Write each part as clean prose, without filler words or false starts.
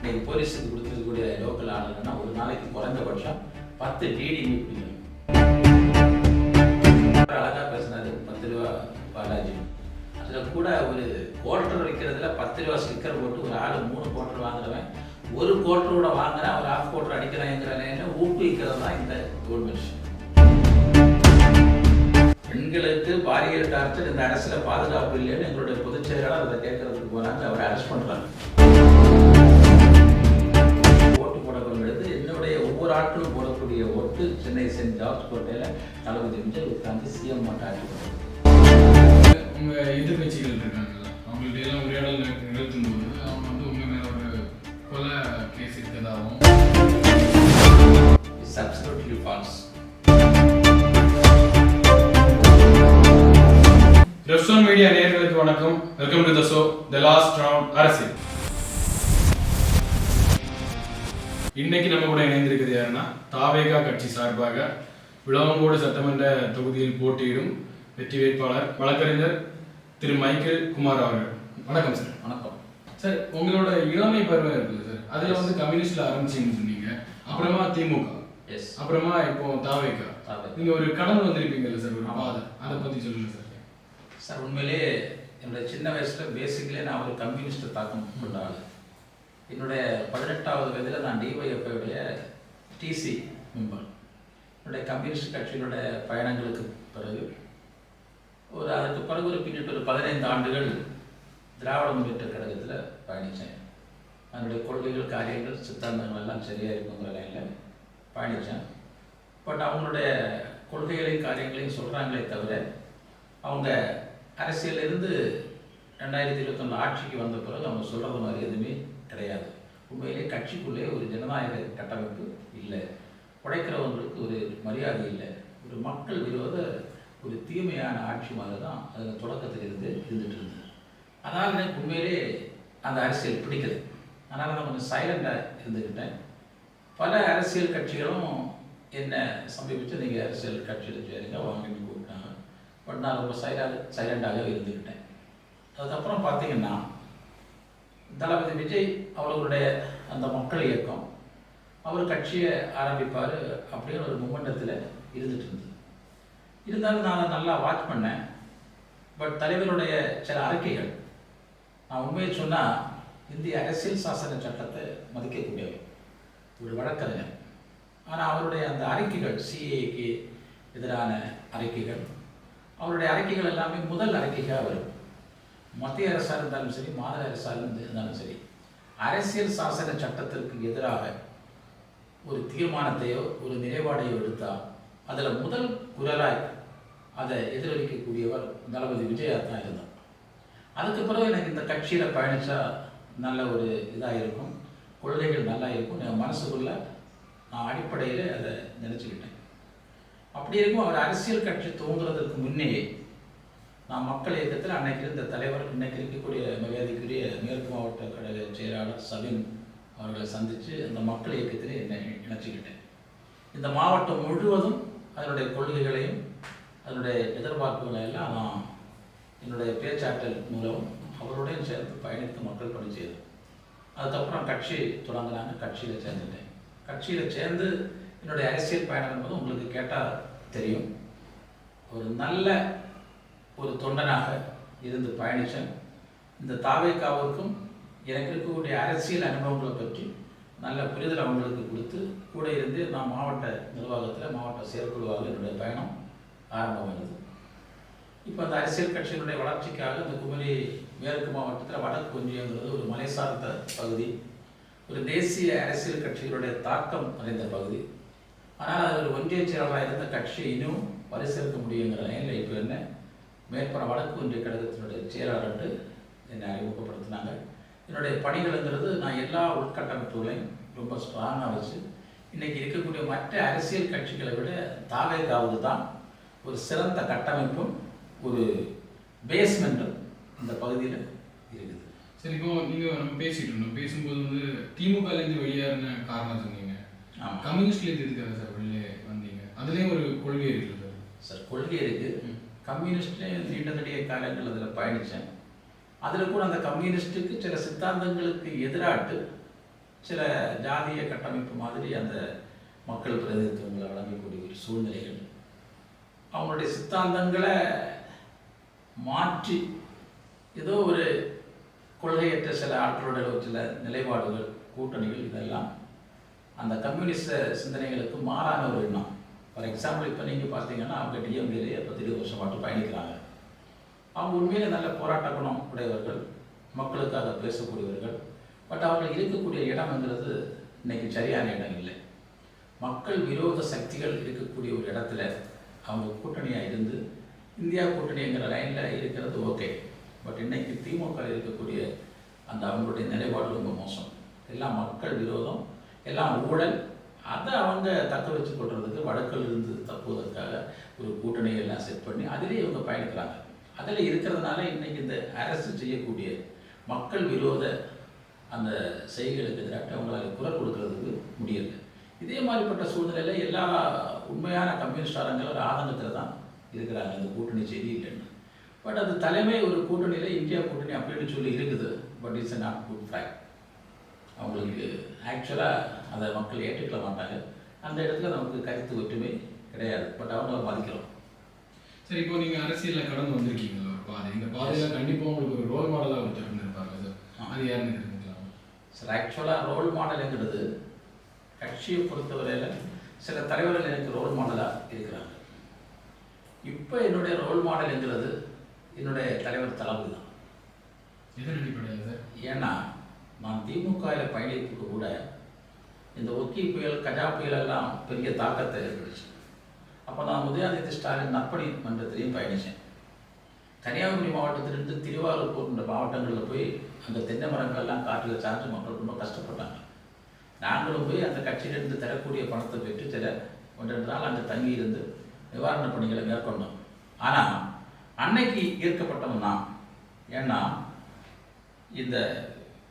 இன்னைக்கு போலீஸுக்கு கொடுத்துருக்கக்கூடிய லோக்கல் ஆளுங்கன்னா ஒரு நாளைக்கு குறைந்தபட்சம் 10 டிடிவி பிடிக்கணும். அழகாக பேசினாரு 10 ரூபா பாலாஜி. அதில் கூட ஒரு குவார்டர் வைக்கிறதுல 10 ரூபா ஸ்டிக்கர் போட்டு ஒரு ஆள் 3 குவார்டர் வாங்குறவன் ஒரு குவார்டரோட வாங்குறேன் ஒரு ஹாஃப் குவார்டர் அடிக்கிறேங்கிறேன்னு ஊக்குவிக்கிறது தான் இந்த கவர்மெண்ட். பெண்களுக்கு பாலியல் டார்ச்சர் இந்த அரசுல பாதுகாப்பு இல்லைன்னு எங்களுடைய பொதுச் செயலாளர் அதை கேட்கறதுக்கு போனாங்க. அவர் அரெஸ்ட் பண்றாங்க. ஓட்டு போடப்படுகிறது. என்னுடைய ஒவ்வொரு ஆட்களும் போடக்கூடிய ஓட்டு சென்னை சென்ட் ஜார்ஜ் கோட்டையில தளபதி விஜய் உட்கார்ந்து சிஎம் ஆட்சி பண்ணுறது. உங்க எதிர்கட்சிகள் இருக்காங்கல்ல, அவங்கள்ட்ட எல்லாம் உரையாடல் நிகழ்த்தும் போது அவங்க வந்து உங்க மேல ஒரு கொலை கேஸ் இருக்கதாகவும் இட்ஸ் அப்சல்யூட்லி ஃபால்ஸ். ரெஃப்ஸான் மீடியா நேயர்களுக்கு வணக்கம். Welcome to the show the last round அரசியல். இன்னைக்கு நம்ம கூட இணைந்திருக்கிறது யாருன்னா தாவேகா கட்சி சார்பாக விளவங்கோடு சட்டமன்ற தொகுதியில் போட்டியிடும் வெற்றி வேட்பாளர் வழக்கறிஞர் திரு மைக்கேல் குமார் அவர்கள். வணக்கம் சார். வணக்கம் சார். உங்களோட இளமை பருவம் இருக்குது சார். அதுல வந்து கம்யூனிஸ்ட்ல ஆரம்பிச்சிங்கன்னு சொன்னீங்க, அப்புறமா திமுக, அப்புறமா இப்போ தாவேகா. நீங்க ஒரு கடந்து வந்திருப்பீங்கல்ல சார், ஒரு பாதை, அதை பத்தி சொல்லுங்க சார். சார், உண்மையிலே என்னுடைய சின்ன வயசுல பேசிக்கலே நான் ஒரு கம்யூனிஸ்ட் தாக்கம் கொண்ட ஆள். என்னுடைய 18வது வயதில் நான் டிஒய்எஃப்ஐடைய டிசி மெம்பர். என்னுடைய கம்யூனிஸ்ட் கட்சியினுடைய பயணங்களுக்கு பிறகு அதுக்கு பிறகு ஒரு பின்னிட்டு ஒரு 15 ஆண்டுகள் திராவிட முன்னேற்ற கழகத்தில் பயணித்தேன். அதனுடைய கொள்கைகள், காரியங்கள், சித்தாந்தங்கள் எல்லாம் சரியாக இருக்குங்கிற நிலையில் பயணித்தேன். பட் அவங்களுடைய கொள்கைகளையும் காரியங்களையும் சொல்கிறாங்களே தவிர அவங்க அரசியலிருந்து 2021 ஆட்சிக்கு வந்த பிறகு அவங்க சொல்கிறது மாதிரி எதுவுமே கிடையாது. உண்மையிலே கட்சிக்குள்ளே ஒரு ஜனநாயக கட்டமைப்பு இல்லை. உழைக்கிறவங்களுக்கு ஒரு மரியாதை இல்லை. ஒரு மக்கள் விரோத ஒரு தீமையான ஆட்சி மாதிரி தான் அதில் தொடக்கத்திலிருந்து இருந்துட்டு இருந்தது. அதனால் எனக்கு உண்மையிலே அந்த அரசியல் பிடிக்கல. அதனால் நான் கொஞ்சம் சைலண்டாக இருந்துக்கிட்டேன். பல அரசியல் கட்சிகளும் என்ன சமீபித்து நீங்கள் அரசியல் கட்சியில் சேருங்க வாங்கிட்டு கூப்பிட்டாங்க. பட் நான் ரொம்ப சைலண்டாகவே இருந்துக்கிட்டேன். அதுக்கப்புறம் பார்த்தீங்கன்னா தளபதி விஜய் அவர்களுடைய அந்த மக்கள் இயக்கம் அவர் கட்சியை ஆரம்பிப்பார் அப்படின்னு ஒரு மூமெண்டத்தில் இருந்துட்டு இருந்தது. இருந்தாலும் நான் நல்லா வாட்ச் பண்ணேன். பட் தலைவருடைய சில அறிக்கைகள், நான் உண்மையை சொன்னால் இந்திய அரசியல் சாசன சட்டத்தை மதிக்கக்கூடியவை ஒரு வழக்கறிஞர். ஆனால் அவருடைய அந்த அறிக்கைகள், சிஏக்கு எதிரான அறிக்கைகள், அவருடைய அறிக்கைகள் எல்லாமே முதல் அறிக்கையாக வரும். மத்திய அரசாக இருந்தாலும் சரி, மாநில அரசாக இருந்தாலும் சரி, அரசியல் சாசன சட்டத்திற்கு எதிராக ஒரு தீர்மானத்தையோ ஒரு நிலைப்பாடையோ எடுத்தால் அதில் முதல் குரலாய் அதை எதிரொலிக்கக்கூடியவர் தளபதி விஜயா தான் இருந்தார். அதுக்கு பிறகு எனக்கு இந்த கட்சியில் பயணித்தா நல்ல ஒரு இதாக இருக்கும், கொள்கைகள் நல்லா இருக்கும், என் மனசுக்குள்ளே நான் அடிப்படையில் அதை நினச்சிக்கிட்டேன். அப்படி இருக்கும் அவர் அரசியல் கட்சி துவங்குறதுக்கு முன்னே நான் மக்கள் இயக்கத்தில் அன்னைக்கு இருந்த தலைவர், இன்னைக்கு இருக்கக்கூடிய மரியாதைக்குரிய மேற்கு மாவட்ட கழக செயலாளர் சபின் அவர்களை சந்தித்து அந்த மக்கள் இயக்கத்தில் என்னை இணைச்சிக்கிட்டேன். இந்த மாவட்டம் முழுவதும் அதனுடைய கொள்கைகளையும் அதனுடைய எதிர்பார்ப்புகளை எல்லாம் நான் என்னுடைய பேச்சாற்றல் மூலம் அவருடன் சேர்ந்து பயணித்து மக்கள் பணி செய்தோம். அதுக்கப்புறம் கட்சி தொடங்கினாங்க. கட்சியில் சேர்ந்துட்டேன். கட்சியில் சேர்ந்து என்னுடைய அரசியல் பயணம் என்பது உங்களுக்கு கேட்டால் தெரியும். ஒரு நல்ல ஒரு தொண்டனாக இருந்து பயணித்தேன். இந்த தாவேகாவுக்கும் எனக்கு இருக்கக்கூடிய அரசியல் அனுபவங்களை பற்றி நல்ல புரிதல் அவங்களுக்கு கொடுத்து கூட இருந்து நான் மாவட்ட நிர்வாகத்தில் மாவட்ட செயற்குழுவாக என்னுடைய பயணம் ஆரம்பமானது. இப்போ அந்த அரசியல் கட்சியினுடைய வளர்ச்சிக்காக இந்த குமரி மேற்கு மாவட்டத்தில் வடக்கு ஒன்றியங்கிறது ஒரு மலை சார்ந்த பகுதி, ஒரு தேசிய அரசியல் கட்சிகளுடைய தாக்கம் நிறைந்த பகுதி. ஆனால் அது ஒரு ஒன்றிய செயலாளராக இருந்த கட்சியை இன்னும் பரிசீலிக்க முடியுங்கிற நிலையில் இப்போ என்ன மேற்புற வடக்கு ஒன்றிய கழகத்தினுடைய செயலாளர் என்னை அறிமுகப்படுத்தினாங்க. என்னுடைய பணிகள்ங்கிறது நான் எல்லா உள்கட்டமைப்புகளையும் ரொம்ப ஸ்ட்ராங்காக வச்சு இன்றைக்கி இருக்கக்கூடிய மற்ற அரசியல் கட்சிகளை விட தாவேகாவுக்கு தான் ஒரு சிறந்த கட்டமைப்பும் ஒரு பேஸ்மெண்ட்டும் இந்த பகுதியில் இருக்குது. சரி, இப்போ நீங்கள் நம்ம பேசிகிட்டு இருந்தோம். பேசும்போது வந்து திமுகலேருந்து வெளியேறின காரணம் சொன்னீங்க, கம்யூனிஸ்ட்லேருந்து எதுக்காக சார் வெளியே வந்தீங்க? அதுலேயும் ஒரு கொள்கை இருக்குது சார். சார், கொள்கை இருக்குது. கம்யூனிஸ்ட்லேயும் நீண்ட நெடிய காலங்கள் அதில் பயணித்தேன். அதில் கூட அந்த கம்யூனிஸ்ட்டுக்கு சில சித்தாந்தங்களுக்கு எதிராட்டு சில ஜாதிய கட்டமைப்பு மாதிரி அந்த மக்கள் பிரதிநிதித்துவங்களை வழங்கக்கூடிய ஒரு சூழ்நிலைகள், அவங்களுடைய சித்தாந்தங்களை மாற்றி ஏதோ ஒரு கொள்கையற்ற சில ஆட்களோட சில நிலைப்பாடுகள், கூட்டணிகள், இதெல்லாம் அந்த கம்யூனிஸ்ட சிந்தனைகளுக்கு மாறான ஒரு எண்ணம். ஃபார் எக்ஸாம்பிள் இப்போ நீங்கள் பார்த்தீங்கன்னா அவங்க டிஎம்கேலேயே 10-20 வருஷம் மட்டும் பயணிக்கிறாங்க. அவங்க உண்மையிலே நல்ல போராட்ட குணம் உடையவர்கள், மக்களுக்காக பேசக்கூடியவர்கள். பட் அவர்கள் இருக்கக்கூடிய இடம்ங்கிறது இன்னைக்கு சரியான இடம் இல்லை. மக்கள் விரோத சக்திகள் இருக்கக்கூடிய ஒரு இடத்துல அவங்க கூட்டணியாக இருந்து இந்தியா கூட்டணிங்கிற லைனில் இருக்கிறது ஓகே. பட் இன்னைக்கு திமுக இருக்கக்கூடிய அந்த அவங்களுடைய நிலைப்பாடு ரொம்ப மோசம். எல்லாம் மக்கள் விரோதம், எல்லாம் ஊழல். அதை அவங்க தக்க வச்சு கொள்றதுக்கு வடக்கில் இருந்து தப்புவதற்காக ஒரு கூட்டணியை எல்லாம் செட் பண்ணி அதிலே இவங்க பயணிக்கிறாங்க. அதில் இருக்கிறதுனால இன்னைக்கு இந்த அரசு செய்யக்கூடிய மக்கள் விரோத அந்த செய்திகளுக்கு எதிராக அவங்களால குரல் கொடுக்கறதுக்கு முடியலை. இதே மாதிரிப்பட்ட சூழ்நிலையில் எல்லா உண்மையான கம்யூனிஸ்டாரங்களும் ஒரு ஆதங்கத்தில் தான் இருக்கிறாங்க, இந்த கூட்டணி சரியில்லைன்னு. பட் அது தலைமை ஒரு கூட்டணியில் இந்தியா கூட்டணி அப்படின்னு சொல்லி இருக்குது. But it's not good fact. அவங்களுக்கு ஆக்சுவலாக அதை மக்கள் ஏற்றுக்கொள்ள மாட்டாங்க. அந்த இடத்துல நமக்கு கருத்து ஒற்றுமை கிடையாது. பட் அவங்கள மதிக்கிறோம். சரி, இப்போ நீங்கள் அரசியலில் கடந்து வந்திருக்கீங்களா ஒரு பாதை? இந்த பாதையில் கண்டிப்பாக உங்களுக்கு ஒரு ரோல் மாடலாக ஒருத்தர் இருந்திருப்பாங்க சார். அது யாருன்னு தெரிஞ்சுக்கலாம் சார்? ஆக்சுவலாக ரோல் மாடலுங்கிறது கட்சியை பொறுத்தவரையில் சில தலைவர்கள் எனக்கு ரோல் மாடலாக இருக்கிறாங்க. இப்போ என்னுடைய ரோல் மாடலுங்கிறது என்னுடைய தலைவர் தளபதி தான். எதன் அடிப்படையில் சார்? ஏன்னா நான் திமுகவில் பயணிப்புக்கு கூட இந்த ஒக்கி புயல், கஜா புயல் எல்லாம் பெரிய தாக்கத்தை ஏற்படுச்சு. அப்போ நான் உதயாநிதி ஸ்டாலின் நற்பணி மன்றத்திலையும் பயணித்தேன். கன்னியாகுமரி மாவட்டத்திலிருந்து திருவாரூர் போன்ற மாவட்டங்களில் போய் அந்த தென்னை மரங்களெல்லாம் காற்றில் சார்ந்து மக்கள் ரொம்ப கஷ்டப்பட்டாங்க. நாங்களும் போய் அந்த கட்சியிலிருந்து தரக்கூடிய பணத்தை பெற்று சில 1-2 நாள் அங்கே தங்கியிருந்து நிவாரணப் பணிகளை மேற்கொண்டோம். ஆனால் அன்னைக்கு ஈர்க்கப்பட்டவன் நான். ஏன்னா இந்த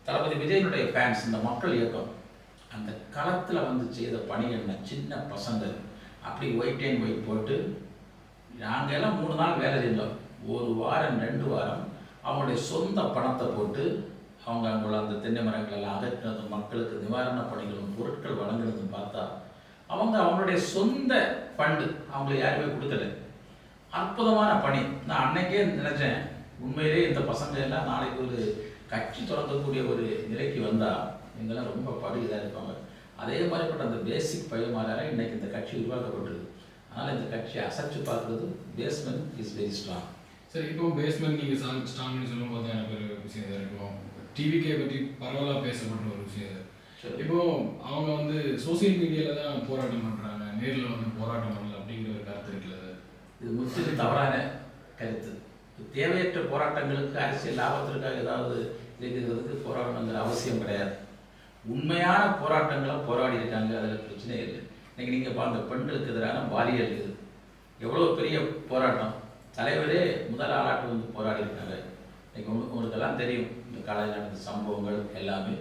தளபதி விஜயனுடைய ஃபேன்ஸ், இந்த மக்கள் இயக்கம் அந்த களத்தில் வந்து செய்த பணி என்ன, சின்ன பசங்க அப்படி ஒயிட் அண்ட் ஒயிட் போட்டு நாங்கள் எல்லாம் 3 நாள் வேலை செஞ்சோம். 1 வாரம் 2 வாரம் அவங்களுடைய சொந்த பணத்தை போட்டு அவங்க அவங்கள அந்த தென்னை மரங்களெல்லாம் அகற்றினதும், மக்களுக்கு நிவாரணப் பணிகளும் பொருட்கள் வழங்கினதும் பார்த்தா அவங்க அவங்களுடைய சொந்த ஃபண்டு அவங்களை யாருமே கொடுக்கல. அற்புதமான பணி. நான் அன்னைக்கே நினைச்சேன், உண்மையிலே இந்த பசங்க எல்லாம் நாளைக்கு ஒரு கட்சி தொடங்கக்கூடிய ஒரு நிலைக்கு வந்தால் இவங்கெல்லாம் ரொம்ப இதாக இருப்பாங்க. அதே மாதிரிப்பட்ட அந்த பேசிக் பையமாராக இன்னைக்கு இந்த கட்சி உருவாக்கப்பட்டிருக்கு. அதனால் இந்த கட்சியை அசைச்சு பார்க்குறது பேஸ்மெண்ட் இஸ் வெரி ஸ்ட்ராங். சரி, இப்போ பேஸ்மெண்ட் நீங்கள் ஸ்ட்ராங்னு சொல்லும்போது தான் எனக்கு ஒரு விஷயம் சார், இப்போ டிவிக்கே பற்றி பரவலாக பேசப்படுற ஒரு விஷயம் சார். இப்போ அவங்க வந்து சோசியல் மீடியாவில் தான் போராட்டம் பண்ணுறாங்க, நேரில் வந்து போராட்டம் பண்ணல அப்படிங்கிற ஒரு கருத்து இருக்குல்ல சார்? இது முற்றிலும் தவறான கருத்து. தேவையற்ற போராட்டங்களுக்கு அரசியல் லாபத்திற்காக ஏதாவது இருக்கிறதுக்கு போராடணுங்கிற அவசியம் கிடையாது. உண்மையான போராட்டங்களை போராடி இருக்காங்க, அதில் பிரச்சனை இல்லை. இன்னைக்கு நீங்கள் பார்த்த பெண்களுக்கு எதிரான பாலியல் இது எவ்வளோ பெரிய போராட்டம். தலைவரே முதல் ஆளாட்டு வந்து போராடி இருக்காங்க. இன்னைக்கு உங்களுக்கெல்லாம் தெரியும் இந்த காலையில் நடந்த சம்பவங்கள் எல்லாமே.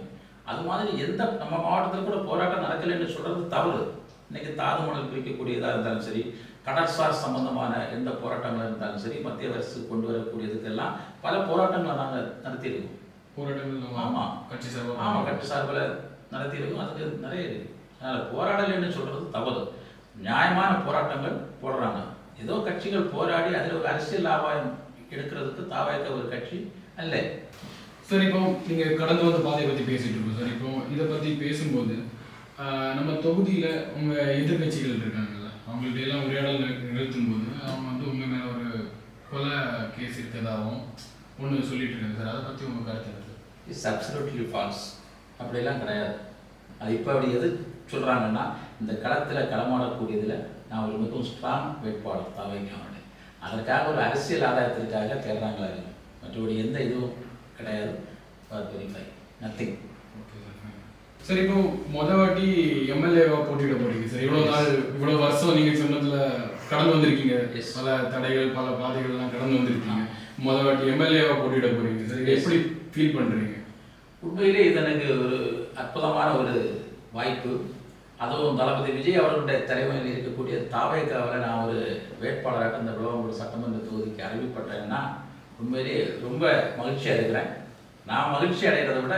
அது மாதிரி எந்த நம்ம மாவட்டத்தில் கூட போராட்டம் நடக்கலைன்னு சொல்கிறது தவறு. இன்னைக்கு தாது மணல் பிரிக்கக்கூடியதாக இருந்தாலும் சரி, கடற்சார் சம்பந்தமான எந்த போராட்டங்களாக இருந்தாலும் சரி, மத்திய அரசு கொண்டு வரக்கூடியதுக்கெல்லாம் பல போராட்டங்களை நாங்கள் நடத்தியிருக்கோம். போராட்டங்கள் ஆமாம், கட்சி சார்பாக ஆமாம், கட்சி சார்பில் நடத்தியிருக்கோம். அதுக்கு நிறைய இருக்குது. அதனால் போராடலைன்னு சொல்கிறது தவறு. நியாயமான போராட்டங்கள் போடுறாங்க. ஏதோ கட்சிகள் போராடி அதில் ஒரு அரசியல் ஆதாயம் எடுக்கிறதுக்கு தாவாய்க்க ஒரு கட்சி அல்ல. சார், இப்போ நீங்கள் கடந்து வந்த பாதையை பற்றி பேசிகிட்டு இருக்கோம் சார். இப்போ இதை பற்றி பேசும்போது நம்ம தொகுதியில் உங்கள் எதிர்கட்சிகள் இருக்காங்கல்ல, அவங்கள்ட்ட எல்லாம் உரையாடல் நிகழ்த்தும் போது அவங்க வந்து உங்கள் மேலே ஒரு கொலை கேஸ் இருக்கிறதாகவும் ஒன்று சொல்லிட்டு இருக்காங்க சார். அதை பற்றி உங்கள் கருத்து என்ன சார்? It's absolutely falls. அப்படியெல்லாம் கிடையாது. அது இப்போ அப்படி எது சொல்கிறாங்கன்னா, இந்த களத்தில் களமாடக்கூடியதில் நான் ஒரு மிகவும் ஸ்ட்ராங் வேட்பாளர் தாவைக்கான, அதற்காக ஒரு அரசியல் ஆதாயத்திற்காக தேடுறாங்களா இருக்கும். மற்றபடி எந்த இதுவும் கிடையாது. நத்திங். Okay sir. சார், இப்போ வாட்டி எம்எல்ஏவாக போட்டியிட போறீங்க சார். இவ்வளோ வருஷம் நீங்கள் சொன்னதில் கடந்து வந்திருக்கீங்க. பல தடைகள், பல பாதைகள்லாம் கடந்து வந்திருக்கீங்க. வாட்டி எம்எல்ஏவாக போட்டியிட போறீங்க சார். இதை எப்படி ஃபீல் பண்ணுறீங்க? உண்மையிலே இது எனக்கு ஒரு அற்புதமான ஒரு வாய்ப்பு. அதுவும் தளபதி விஜய் அவர்களுடைய தலைமையில் இருக்கக்கூடிய தாவேக்காவில் நான் ஒரு வேட்பாளராக இந்த விளவங்கோடு சட்டமன்ற தொகுதிக்கு அறிவிப்பட்டேன்னா உண்மையிலேயே ரொம்ப மகிழ்ச்சியாக இருக்கிறேன். நான் மகிழ்ச்சி அடைகிறத விட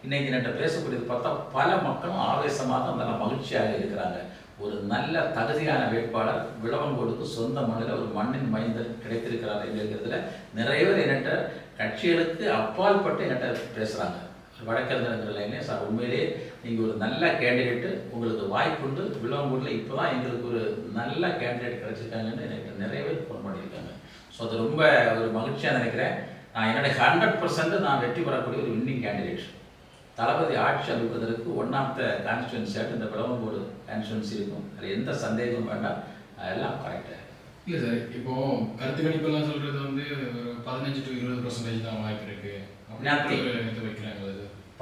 இன்னைக்கு என்கிட்ட பேசக்கூடியது பார்த்தா பல மக்களும் ஆவேசமாக நல்ல மகிழ்ச்சியாக இருக்கிறாங்க. ஒரு நல்ல தகுதியான வேட்பாளர் விளவங்கோடுக்கு சொந்த மண்ணில் ஒரு மண்ணின் மைந்தர் கிடைத்திருக்கிறார் என்கிறதுல நிறைய பேர் என்கிட்ட கட்சிகளுக்கு அப்பாற்பட்டு என்கிட்ட பேசுகிறாங்க. வடக்கறிஞர்களே சார், உண்மையிலேயே நீங்கள் ஒரு நல்ல கேண்டிடேட்டு, உங்களுக்கு வாய்ப்புண்டு. விளவங்கோடில் இப்போ தான் எங்களுக்கு ஒரு நல்ல கேண்டிடேட் கிடைச்சிருக்காங்கன்னு எனக்கு நிறைய பேர் ஃபோன் பண்ணியிருக்காங்க. ஸோ அது ரொம்ப ஒரு மகிழ்ச்சியாக நினைக்கிறேன். நான் என்னுடைய 100% நான் வெற்றி பெறக்கூடிய ஒரு வின்னிங் கேண்டிடேட். தளபதி ஆட்சி அமைப்பதற்கு ஒன் ஆஃப் த கான்ஸ்டியூன்சியாக இந்த விளவங்கோடு கான்ஸ்டியூன்சி இருக்கும். அதில் எந்த சந்தேகமும் வேண்டாம், எல்லாம் கரெக்டாக. இல்லை சார், இப்போ கருத்து கணிப்பெல்லாம் சொல்றது வந்து ஒரு 15 to 20% தான் வாய்ப்பு இருக்கு அப்படின்னு வைக்கிறாங்க.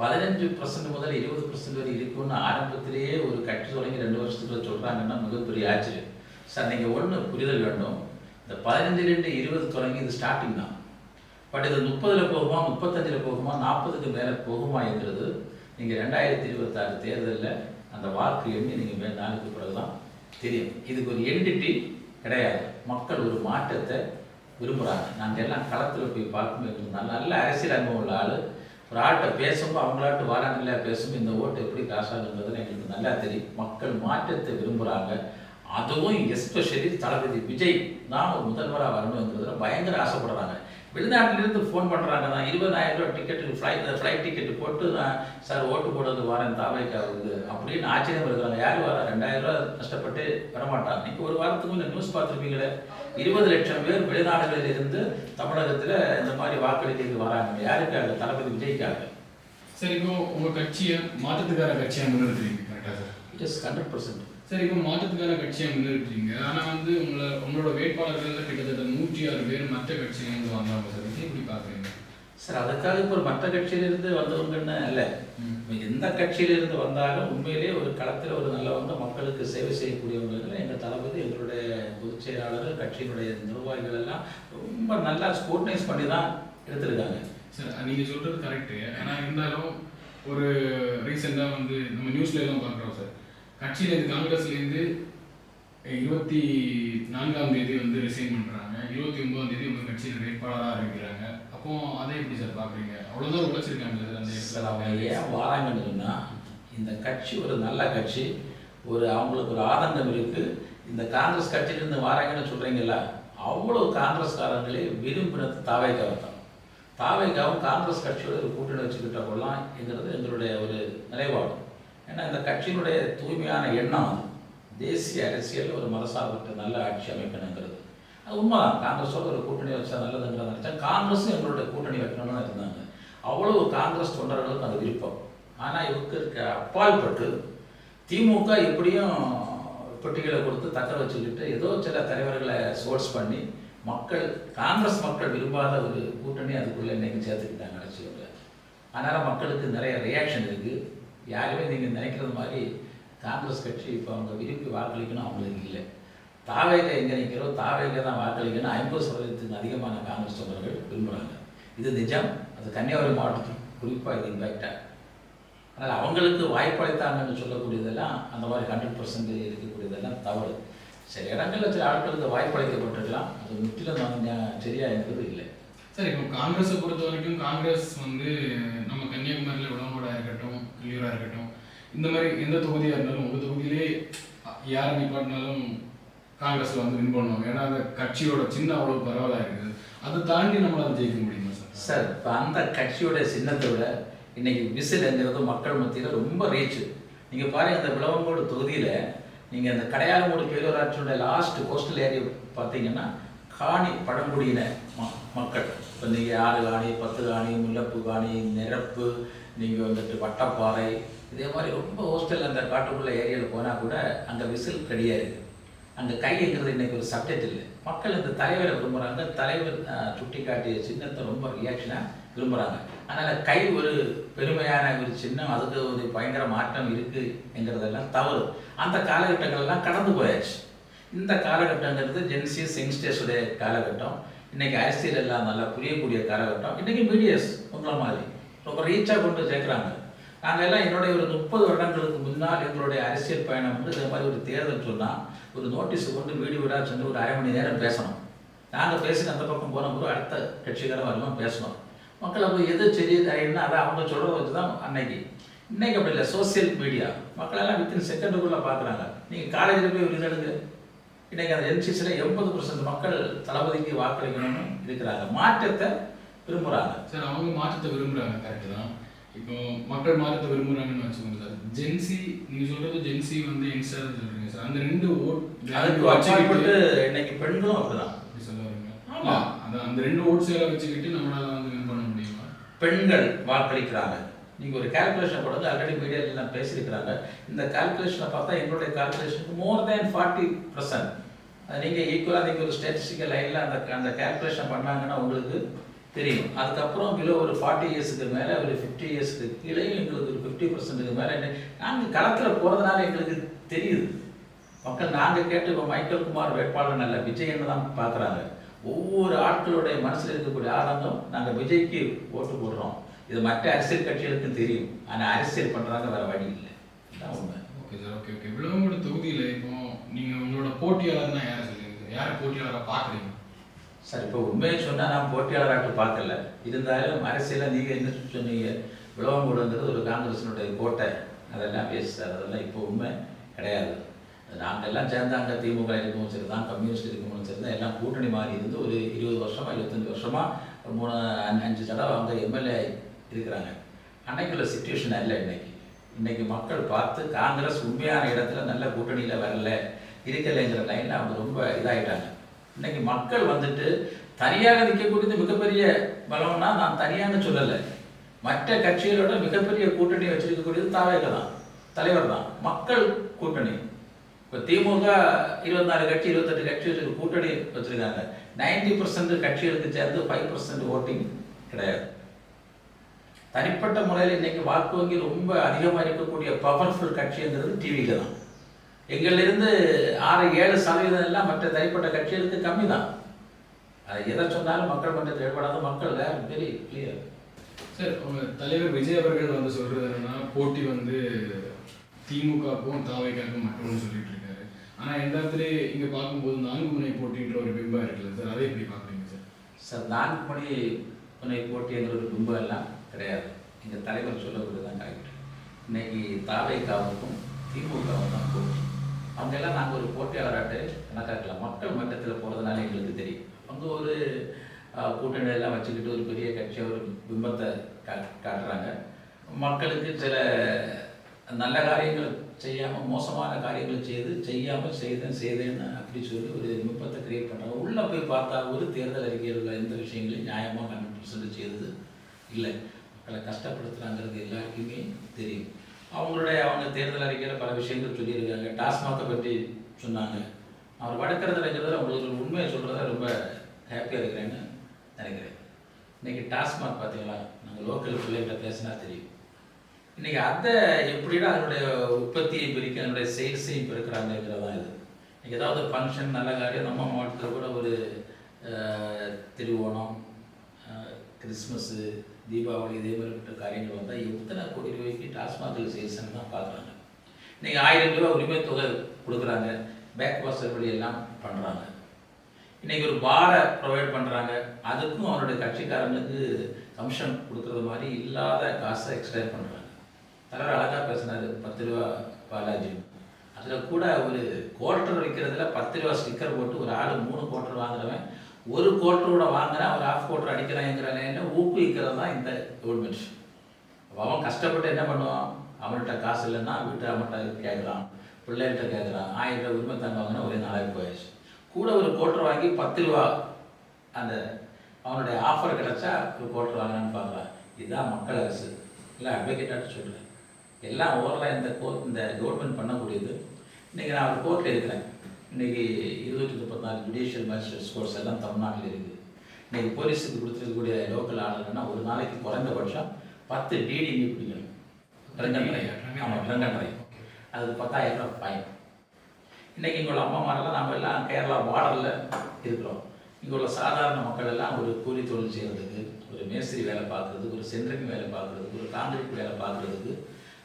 15% முதல் 20% வரை இருக்குன்னு ஆரம்பத்திலேயே ஒரு கட்சி தொடங்கி 2 வருஷத்துக்குள்ள சொல்கிறாங்கன்னா மிகப்பெரிய ஆச்சரியம். சார், நீங்கள் ஒன்று புரிதல் வேண்டும். இந்த 15லேருந்து 20 தொடங்கி இது ஸ்டார்டிங் தான். பட் இது 30ல் போகுமா, 35ல் போகுமா, 40க்கு மேலே போகுமா என்கிறது நீங்கள் 2026 தேர்தலில் அந்த வாக்கு எண்ணி நீங்கள் நாளுக்கு பிறகு தான் தெரியும். இதுக்கு ஒரு என்டிட்டி கிடையாது. மக்கள் ஒரு மாற்றத்தை விரும்புகிறாங்க. நாங்கள் எல்லாம் களத்தில் போய் பார்க்கும்போது நல்ல அரசியல் அனுபவம் உள்ள ஆள் ஒரு ஆள்கிட்ட பேசும்போது அவங்களாட்டு வாராங்கல்ல பேசும்போது இந்த ஓட்டு எப்படி காசு ஆகுங்கிறது எங்களுக்கு நல்லா தெரியும். மக்கள் மாற்றத்தை விரும்புகிறாங்க. அதுவும் எஸ்பெஷலி தளபதி விஜய் தான் ஒரு முதல்வராக வரணுங்கிறதுல பயங்கர ஆசைப்படுறாங்க. வெளிநாட்டிலிருந்து ஃபோன் பண்ணுறாங்க. நான் 20,000 ரூபா டிக்கெட்டு ஃப்ளைட் டிக்கெட்டு போட்டு நான் சார் ஓட்டு போடுறது வரேன் தாவைக்காவுக்கு அப்படின்னு ஆச்சரியம் இருக்கிறாங்க. யார் வரா? 2,000 ரூபா கஷ்டப்பட்டு வரமாட்டாங்க. நீங்கள் ஒரு வாரத்துக்கு இந்த நியூஸ் பார்த்துருப்பீங்களே, 20 லட்சம் பேர் வெளிநாடுகளில் இருந்து தமிழகத்தில் இந்த மாதிரி வாக்களிக்க வராங்க. யாருக்காக? தளபதி விஜய்க்காக. சரி, இப்போ உங்கள் கட்சியை மாற்றத்துக்கான கட்சியாக முன்னிறுத்துறீங்க கரெக்டாக சார்? எஸ், 100%. சரி, இப்போ மாற்றத்துக்கான கட்சியாக முன்னிறுத்துறீங்க. ஆனால் வந்து உங்களோட வேட்பாளர்கள் கிட்டத்தட்ட 106 பேர் மற்ற கட்சியிலேருந்து வந்தாங்க சார். இதை எப்படி பார்க்குறீங்க சார்? அதுக்காக இப்போ மற்ற கட்சியிலிருந்து வந்தவங்கன்னு இல்லை. எந்த கட்சியிலிருந்து வந்தாலும் உண்மையிலேயே ஒரு களத்தில் ஒரு நல்லவங்க, மக்களுக்கு சேவை செய்யக்கூடியவங்க. எங்கள் தளபதி, எங்களுடைய பொதுச் செயலாளர், கட்சியினுடைய நிர்வாகிகள் எல்லாம் ரொம்ப நல்லா ஸ்கூட்டனைஸ் பண்ணி தான் எடுத்திருக்காங்க. சார், நீங்கள் சொல்கிறது கரெக்டு. ஆனால் இருந்தாலும் ஒரு ரீசெண்டாக வந்து நம்ம நியூஸ்ல எல்லாம் பார்க்குறோம் சார், கட்சியிலேருந்து காங்கிரஸ்லேருந்து 24ஆம் தேதி வந்து ரிசைன் பண்ணுறாங்க, 29ஆம் தேதி உங்கள் கட்சியில் வேட்பாளராக அறிவிக்கிறாங்க. அப்போ அதை எப்படி சார் பார்க்குறீங்க? அவ்வளோதான் உழைச்சிருக்காங்க சார் அந்த சார். அவங்க ஏன் வராங்கன்னு சொன்னால், இந்த கட்சி ஒரு நல்ல கட்சி, அவங்களுக்கு ஒரு ஆதங்கம் இருக்குது. இந்த காங்கிரஸ் கட்சியிலேருந்து வராங்கன்னு சொல்கிறீங்களா, அவ்வளோ காங்கிரஸ்காரங்களே விரும்பினது தாவேக்காவை தான். தாவேக்காவும் காங்கிரஸ் கட்சியோட ஒரு கூட்டணி வச்சுக்கிட்ட போடலாம் என்கிறது எங்களுடைய ஒரு நிலைப்பாடு. ஏன்னா இந்த கட்சியினுடைய தூய்மையான எண்ணம் அது. தேசிய அரசியல் ஒரு மதசார்பற்ற நல்ல ஆட்சி அமைக்கணுங்கிறது அது உண்மைதான். காங்கிரஸோட ஒரு கூட்டணி வச்சா நல்லதுங்கிறத நினச்சா காங்கிரஸும் எங்களுடைய கூட்டணி வைக்கணும்னு இருந்தாங்க. அவ்வளவு காங்கிரஸ் தொண்டர்களுக்கு அது விருப்பம். ஆனால் இவருக்கு இருக்க அப்பால்பட்டு திமுக எப்படியும் பெட்டிகளை கொடுத்து தக்க வச்சுக்கிட்டு ஏதோ சில தலைவர்களை சோர்ஸ் பண்ணி காங்கிரஸ் மக்கள் விரும்பாத ஒரு கூட்டணி அதுக்குள்ளே இன்னைக்கு சேர்த்துக்கிட்டாங்க அரசியலில். அதனால் மக்களுக்கு நிறைய ரியாக்ஷன் இருக்குது. யாருமே நீங்கள் நினைக்கிறது மாதிரி காங்கிரஸ் கட்சி இப்போ அவங்க விரும்பி வாக்களிக்கணும் அவங்களுக்கு இல்லை. தாவேக எங்கே நிற்கிறோம், தாவேக தான் வாக்களிக்கணும் 50% அதிகமான காங்கிரஸ் தொண்டர்கள் விரும்புகிறாங்க. இது நிஜம். அது கன்னியாகுமரி மாவட்டத்துக்கு குறிப்பாக இது இம்பேக்டாக. அதனால் அவங்களுக்கு வாய்ப்பளித்தாங்கன்னு சொல்லக்கூடியதெல்லாம் அந்த மாதிரி 100% இருக்கக்கூடியதெல்லாம் தவறு. சில இடங்களில் சில ஆட்களுக்கு வாய்ப்பளிக்கப்பட்டிருக்கலாம். அது முற்றிலும் சரியா என்பது இல்லை. சார், இப்போ காங்கிரஸை பொறுத்த வரைக்கும் காங்கிரஸ் வந்து நம்ம கன்னியாகுமரியில் விளவங்கோடாக இருக்கட்டும், கிள்ளியூராக இருக்கட்டும், இந்த மாதிரி எந்த தொகுதியாக இருந்தாலும் உங்கள் தொகுதியிலே யாரை நிப்பாட்டினாலும் காங்கிரஸில் வந்து வின் பண்ணுவாங்க. ஏன்னா அந்த கட்சியோட சின்ன அவ்வளோ பரவலாக இருக்குது. அதை தாண்டி நம்மளால் ஜெயிக்க முடியுமா சார்? சார், இப்போ அந்த கட்சியோட சின்னத்தை விட இன்னைக்கு விசில்ங்கிறது மக்கள் மத்தியில் ரொம்ப ரீச்சு. நீங்கள் பாருங்கள், அந்த விளவங்கோடு தொகுதியில் நீங்கள் அந்த கடையாளமூடு பேரூராட்சியோட லாஸ்ட் கோஸ்டல் ஏரியா பார்த்தீங்கன்னா காணி பழங்குடியின மக்கள். இப்போ நீங்கள் 6 காணி, 10 காணி, முல்லப்பு காணி, நிரப்பு, நீங்கள் வந்துட்டு வட்டப்பாறை, இதே மாதிரி ரொம்ப ஹோஸ்டல் அந்த காட்டுக்குள்ள ஏரியாவில் போனால் கூட அங்கே விசில் கிடையாது. அங்கே கைங்கிறது இன்றைக்கி ஒரு சப்ஜெக்ட் இல்லை. மக்கள் இந்த தலைவரை விரும்புகிறாங்க. தலைவர் சுட்டி காட்டிய சின்னத்தை ரொம்ப ரியாக்ஷனாக விரும்புகிறாங்க. அதனால் கை ஒரு பெருமையான ஒரு சின்னம், அதுக்கு ஒரு பயங்கர மாற்றம் இருக்குது என்கிறதெல்லாம் தவறு. அந்த காலகட்டங்கள்லாம் கடந்து போயாச்சு. இந்த காலகட்டங்கிறது ஜென்சியஸ் யங்ஸ்டர்ஸுடைய காலகட்டம். இன்றைக்கி அரசியல் எல்லாம் நல்லா புரியக்கூடிய காலகட்டம். இன்றைக்கி மீடியாஸ் உங்களை மாதிரி ரொம்ப ரீச்சாக கொண்டு சேர்க்குறாங்க. நாங்கள் எல்லாம் என்னுடைய ஒரு 30 வருடங்களுக்கு முன்னால் எங்களுடைய அரசியல் பயணம் வந்து இதே மாதிரி ஒரு தேர்தல் சொன்னால் ஒரு நோட்டீஸ் கொண்டு வீடு வீடாக சென்று ஒரு 1/2 மணி நேரம் பேசணும். நாங்கள் பேசின அந்த பக்கம் போன போது அடுத்த கட்சிக்காரன் வரலாம் பேசணும். மக்கள் அப்போ எது சரி தரையினா அதை அவங்க சொல்கிறத வச்சு தான் இன்னைக்கு அப்படி இல்லை. சோசியல் மீடியா மக்களெல்லாம் வித்தின் செகண்டுக்குள்ளே பார்க்குறாங்க. நீங்கள் காலேஜில் போய் ஒரு இது எடுங்க, இன்றைக்கி அந்த என்சிசியில் 80% மக்கள் தளபதிக்கு வாக்களிக்கணும்னு இருக்கிறாங்க. மாற்றத்தை விரும்புகிறாங்க சார். அவங்க மாற்றத்தை விரும்புகிறாங்க, கரெக்டு தான். இப்போ மக்கள் மாற்றத்தை விரும்புகிறாங்கன்னு வச்சுக்கோங்க சார். ஜென்சி, நீங்கள் சொல்கிறது ஜென்சி வந்து யங்ஸ்டர் சொல்கிறீங்க சார். அந்த 2 ஓட் அதுக்கு வச்சுக்கிட்டு இன்னைக்கு பெண்களும் அப்படிதான் அப்படி சொல்ல வரீங்க. ஆமாம், அதான் அந்த 2 ஓட் சேலை வச்சுக்கிட்டு நம்மளால் வந்து வின் பண்ண முடியுமா? பெண்கள் வாக்களிக்கிறாங்க. நீங்கள் ஒரு கால்குலேஷன் போடுறது, ஆல்ரெடி மீடியாலாம் பேசியிருக்கிறாங்க. இந்த கால்குலேஷனை பார்த்தா எங்களுடைய கால்குலேஷனுக்கு மோர் தேன் 40%. அது நீங்கள் ஈக்குவலாக நீங்கள் ஒரு ஸ்டாட்டிஸ்டிக்கல் லைனில் அந்த கால்குலேஷன் பண்ணாங்கன்னா உங்களுக்கு தெரியும். அதுக்கப்புறம் பிலோ ஒரு 40 இயர்ஸுக்கு மேலே, ஒரு 50 இயர்ஸுக்கு கீழே எங்களுக்கு ஒரு 50%க்கு மேலே நாங்கள் களத்தில் போகிறதுனால எங்களுக்கு தெரியுது. மக்கள் நாங்கள் கேட்டு இப்போ மைக்கேல் குமார் வேட்பாளர் நல்ல விஜய்ன்னு தான் பார்க்குறாங்க. ஒவ்வொரு ஆட்களுடைய மனசில் இருக்கக்கூடிய ஆனந்தம், நாங்கள் விஜய்க்கு ஓட்டு போடுறோம். இது மற்ற அரசியல் கட்சிகளுக்கும் தெரியும். ஆனால் அரசியல் பண்ணுறாங்க, வேறு வழி இல்லை. இதுதான் உண்மை. Okay sir, okay okay. Vilavancode தொகுதியில் இப்போ நீங்கள் உங்களோட போட்டியாளர்னா யாரை சொல்லுவீங்க? யாரை போட்டியாளராக பார்க்குறீங்க சார்? இப்போ உண்மையை சொன்னால் நான் போட்டியாளராக பார்க்கல. இருந்தாலும் அரசியலில் நீங்கள் என்ன சொன்னீங்க, விளவங்கோடுங்கிறது ஒரு காங்கிரஸினுடைய கோட்டை, அதெல்லாம் பேசு சார். அதெல்லாம் இப்போ உண்மை கிடையாது. நாங்கள் எல்லாம் சேர்ந்தாங்க, திமுக இருக்கவும் சரி தான், கம்யூனிஸ்ட் இருக்கவும் சரி தான், எல்லாம் கூட்டணி மாறி இருந்து ஒரு 20 வருஷமாக 25 வருஷமாக 3-5 தடவை அவங்க எம்எல்ஏ இருக்கிறாங்க. அன்னைக்குள்ள சிச்சுவேஷன் இல்லை. இன்னைக்கு மக்கள் பார்த்து காங்கிரஸ் உண்மையான இடத்துல நல்ல கூட்டணியில் வரல, இருக்கலைங்கிற லைனில் அவங்க ரொம்ப இதாகிட்டாங்க. இன்னைக்கு மக்கள் வந்துட்டு தனியாக நிற்கக்கூடியது மிகப்பெரிய பலம்னா, நான் தனியாக சொல்லலை, மற்ற கட்சிகளோட மிகப்பெரிய கூட்டணி வச்சிருக்கக்கூடியது தாவேக தான், தலைவர் தான். மக்கள் கூட்டணி இப்போ திமுக 24 கட்சி 28 கட்சி வச்சு கூட்டணி வச்சிருக்காங்க. 90% கட்சிகளுக்கு சேர்ந்து 5% ஓட்டிங் கிடையாது. தனிப்பட்ட முறையில் இன்னைக்கு வாக்கு வங்கி ரொம்ப அதிகமாக இருக்கக்கூடிய பவர்ஃபுல் கட்சிங்கிறது டிவிக்கு தான். எங்களிலிருந்து 6-7% எல்லாம் மற்ற தனிப்பட்ட கட்சிகளுக்கு கம்மி தான். அது எதை சொன்னாலும் மக்கள் மன்றத்தில் ஏற்படாத மக்கள் வெரி கிளியர். சார், உங்கள் தலைவர் விஜய் அவர்கள் வந்து சொல்கிறது என்னன்னா, போட்டி வந்து திமுகவுக்கும் தாவைக்காக்கும் மட்டும்னு சொல்லிட்டு இருக்காரு. ஆனால் எந்த இடத்துல இங்கே பார்க்கும்போது 4 முனை போட்டின்ற ஒரு பிம்பம் இருக்குல்ல சார், அதை எப்படி பார்க்குறீங்க சார்? சார், 4 முனை போட்டிங்கிற ஒரு பிம்பம் எல்லாம் கிடையாது. எங்கள் தலைவர் சொல்லக்கூடியது தான் கரெக்ட். இன்னைக்கு தாவைக்காவுக்கும் திமுகவும் தான் போட்டி. அவங்க எல்லாம் நாங்கள் ஒரு போட்டியாளராட்டு கணக்காக்கலாம். மக்கள் மட்டத்தில் போகிறதுனால எங்களுக்கு தெரியும். அவங்க ஒரு கூட்டணியெல்லாம் வச்சுக்கிட்டு ஒரு பெரிய கட்சியை ஒரு பிம்பத்தை காட்டுறாங்க. மக்களுக்கு சில நல்ல காரியங்கள் செய்யாமல் மோசமான காரியங்கள் செய்யாமல் செய்தேன்னு அப்படி சொல்லி ஒரு பிம்பத்தை கிரியேட் பண்ணுறாங்க. உள்ளே போய் பார்த்தா ஒரு தேர்தல் அறிக்கையில் உள்ள எந்த விஷயங்களையும் நியாயமாக 100% செய்தது இல்லை. மக்களை கஷ்டப்படுத்துகிறாங்கிறது எல்லாருக்குமே தெரியும். அவங்க தேர்தல் அறிக்கையில் பல விஷயங்கள் சொல்லியிருக்காங்க. டாஸ்மாகை பற்றி சொன்னாங்க. அவர் வடக்கிறதுல இருக்கிறத உங்களுக்கு உண்மையை சொல்கிறத ரொம்ப ஹாப்பியாக இருக்கிறேன்னு நினைக்கிறேன். இன்றைக்கி டாஸ்மாக் பார்த்தீங்களா, நாங்கள் லோக்கல் பிள்ளைகிட்ட பேசினா தெரியும். இன்றைக்கி அதை எப்படின்னா அதனுடைய உற்பத்தியை பிரிக்க, அதனுடைய சேல்ஸையும் பெருக்கிறாங்கிறதான் இது. இன்றைக்கி ஏதாவது ஃபங்க்ஷன் நல்ல காரியம் நம்ம மாவட்டத்தில் கூட ஒரு திருவோணம், கிறிஸ்மஸ்ஸு, தீபாவளி இதே மாதிரிப்பட்ட காரியங்கள் வந்தால் எத்தனை கோடி ரூபாய்க்கு டாஸ்மாகில் சேல்ஸ்ன்னு தான் பார்க்குறாங்க. இன்றைக்கி 1000 ரூபா உரிமை தொகை கொடுக்குறாங்க, பேக் வாசல் வழியெல்லாம் பண்ணுறாங்க. இன்றைக்கி ஒரு பாரை ப்ரொவைட் பண்ணுறாங்க, அதுக்கும் அவருடைய கட்சிக்காரங்களுக்கு கமிஷன் கொடுக்குறது மாதிரி இல்லாத காசை எக்ஸ்ட்ரா பண்ணுறாங்க. தலைவர் அழகாக பேசினார், 10 ரூபா பாலாஜி. அதில் கூட ஒரு குவார்ட்டர் விற்கிறதுல 10 ரூபா ஸ்டிக்கர் போட்டு ஒரு ஆள் 3 குவார்ட்டர் வாங்குறவன் 1 குவார்ட்டரோட வாங்குறான், ஒரு ½ குவார்ட்டர் அடிக்கிறாங்கிறன ஊக்குவிக்கிறது தான் இந்த கவர்மெண்ட். அவன் கஷ்டப்பட்டு என்ன பண்ணுவான், அவன்கிட்ட காசு இல்லைன்னா வீட்டு அவன்கிட்ட கேட்குறான், பிள்ளைகிட்ட கேட்குறான். 1000 ரூபா உரிமை தாங்க வாங்கினா ஒரே 4000 போயாச்சு. கூட ஒரு குவார்ட்டர் வாங்கி 10 ரூபா அந்த அவனுடைய ஆஃபர் கிடச்சா ஒரு குவார்ட்டர் வாங்கினான்னு பார்க்குறான். இதுதான் மக்கள் அரசு. இல்லை அட்வொகேட்டாட்டு சொல்கிறேன். எல்லாம் ஓவராக இந்த கவர்மெண்ட் பண்ணக்கூடியது. இன்றைக்கி நான் ஒரு கோர்ட்டில் இருக்கிறேன். இன்றைக்கி 234 ஜுடிஷியல் மேஜிஸ்ட்ரேட்ஸ் கோர்ஸ் எல்லாம் தமிழ்நாட்டில் இருக்குது. இன்றைக்கி போலீஸுக்கு கொடுத்துருக்கக்கூடிய லோக்கல் ஆர்டர்னா ஒரு நாளைக்கு குறைந்தபட்சம் 10 டிடிங்க பிடிக்கணும். ரங்கன்றை அதுக்கு 10,000 ரூபா ஃபைன். இன்றைக்கி இங்கே உள்ள அம்மாமாரெல்லாம் நம்ம எல்லாம் கேரளா பார்டரில் இருக்கிறோம். இங்கே உள்ள சாதாரண மக்கள் எல்லாம் ஒரு கூலி தொழில் செய்கிறதுக்கு, ஒரு மேஸ்திரி வேலை பார்க்குறதுக்கு, ஒரு சென்ட்ரிங் வேலை பார்க்குறதுக்கு, ஒரு காங்கிரீட் வேலை பார்க்குறதுக்கு